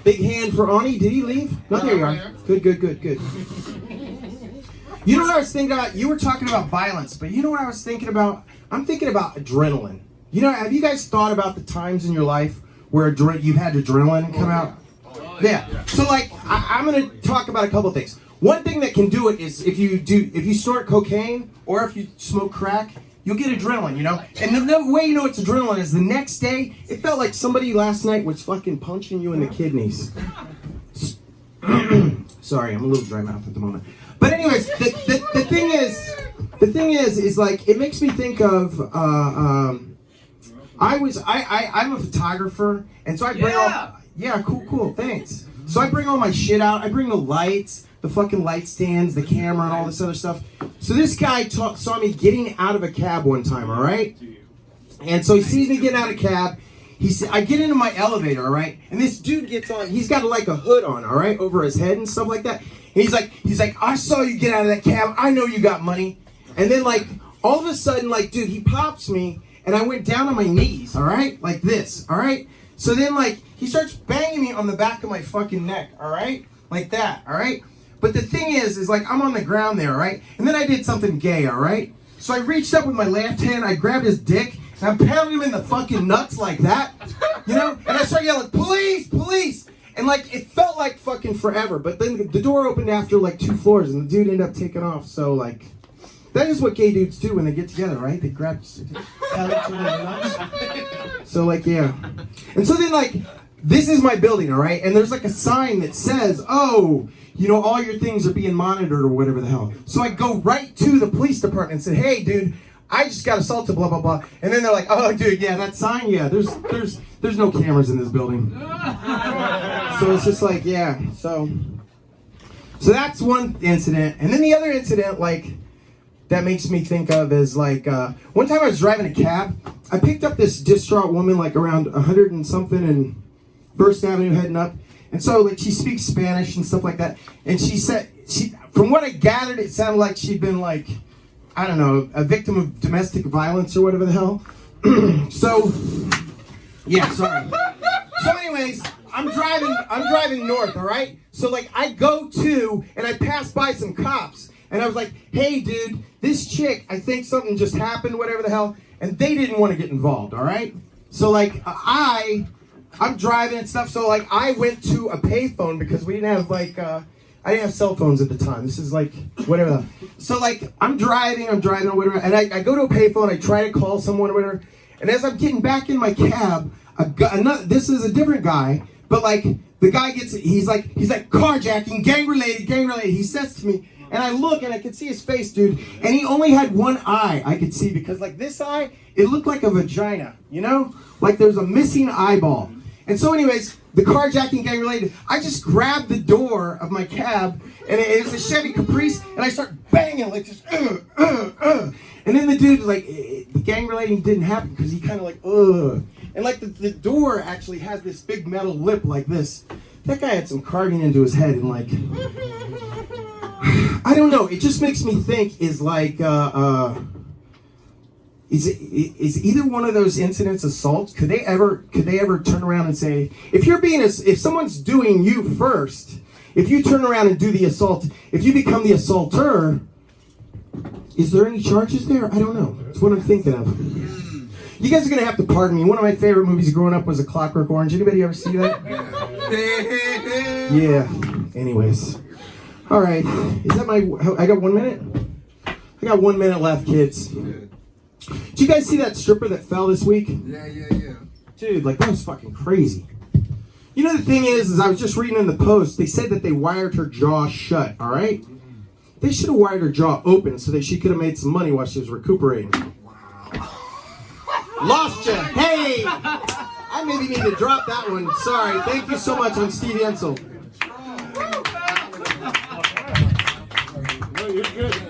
Big hand for Ani. Did he leave? No, there you are. Good. You know what I was thinking about? You were talking about violence, but you know what I was thinking about? I'm thinking about adrenaline. You know, have you guys thought about the times in your life where you've had adrenaline come out? Yeah. So like, I'm going to talk about a couple of things. One thing that can do it is if you snort cocaine or if you smoke crack, you'll get adrenaline, you know? And the way you know it's adrenaline is the next day, it felt like somebody last night was fucking punching you in the kidneys. Sorry, I'm a little dry mouth at the moment. But anyways, the thing is like, it makes me think of, I'm a photographer, and so I bring cool, thanks. So I bring all my shit out. I bring the lights, the fucking light stands, the camera, and all this other stuff. So this guy saw me getting out of a cab one time, all right? And so he sees me getting out of a cab. I get into my elevator, all right? And this dude gets on. He's got like a hood on, all right, over his head and stuff like that. And he's like, I saw you get out of that cab. I know you got money. And then like all of a sudden, like, dude, he pops me, and I went down on my knees, all right, like this, all right. So then like he starts banging me on the back of my fucking neck, all right, like that, all right. But the thing is like I'm on the ground there, all right. And then I did something gay, all right. So I reached up with my left hand, I grabbed his dick, and I'm pounding him in the fucking nuts like that, you know. And I started yelling, police, police. And like, it felt like fucking forever, but then the door opened after like 2 floors, and the dude ended up taking off. So like, that is what gay dudes do when they get together, right? They grab each other in the nuts. So like, yeah. And so then like, this is my building, all right? And there's like a sign that says, oh, you know, all your things are being monitored or whatever the hell. So I go right to the police department and say, hey, dude, I just got assaulted, blah, blah, blah. And then they're like, oh, dude, yeah, that sign, yeah, there's no cameras in this building. So it's just like, yeah, so that's one incident. And then the other incident, like, that makes me think of is like, one time I was driving a cab. I picked up this distraught woman like around 100 and something and First Avenue heading up. And so like she speaks Spanish and stuff like that. And she said, from what I gathered, it sounded like she'd been like, I don't know, a victim of domestic violence or whatever the hell. So, yeah, sorry. So anyways, I'm driving north, all right? So like I go to, and I pass by some cops, and I was like, hey dude, this chick, I think something just happened, whatever the hell, and they didn't want to get involved, all right? So like I'm driving and stuff, so like I went to a payphone because we didn't have like, I didn't have cell phones at the time. This is like, whatever. So like, I'm driving or whatever, and I go to a payphone, I try to call someone or whatever, and as I'm getting back in my cab, this is a different guy, but like, the guy he's like carjacking, gang related. He says to me, and I look and I could see his face, dude, and he only had one eye I could see, because like this eye, it looked like a vagina, you know? Like there's a missing eyeball. And so anyways, the carjacking gang related, I just grabbed the door of my cab, and it's a Chevy Caprice, and I start banging like this, And then the dude, like, the gang relating didn't happen because he kind of like, And like the door actually has this big metal lip like this. That guy had some carving into his head, and like, I don't know, it just makes me think is like, is either one of those incidents assault? Could they ever turn around and say, if someone's doing you first, if you turn around and do the assault, if you become the assaulter, is there any charges there? I don't know. That's what I'm thinking of. You guys are gonna have to pardon me. One of my favorite movies growing up was A Clockwork Orange. Anybody ever see that? Yeah. Anyways. All right. Is that I got 1 minute? I got 1 minute left, kids. Did you guys see that stripper that fell this week? Yeah. Dude, like, that was fucking crazy. You know, the thing is I was just reading in the Post, they said that they wired her jaw shut, all right? They should have wired her jaw open so that she could have made some money while she was recuperating. Wow. Lost ya. Hey! I maybe need to drop that one. Sorry. Thank you so much. I'm Steve Ensel. No, you're good.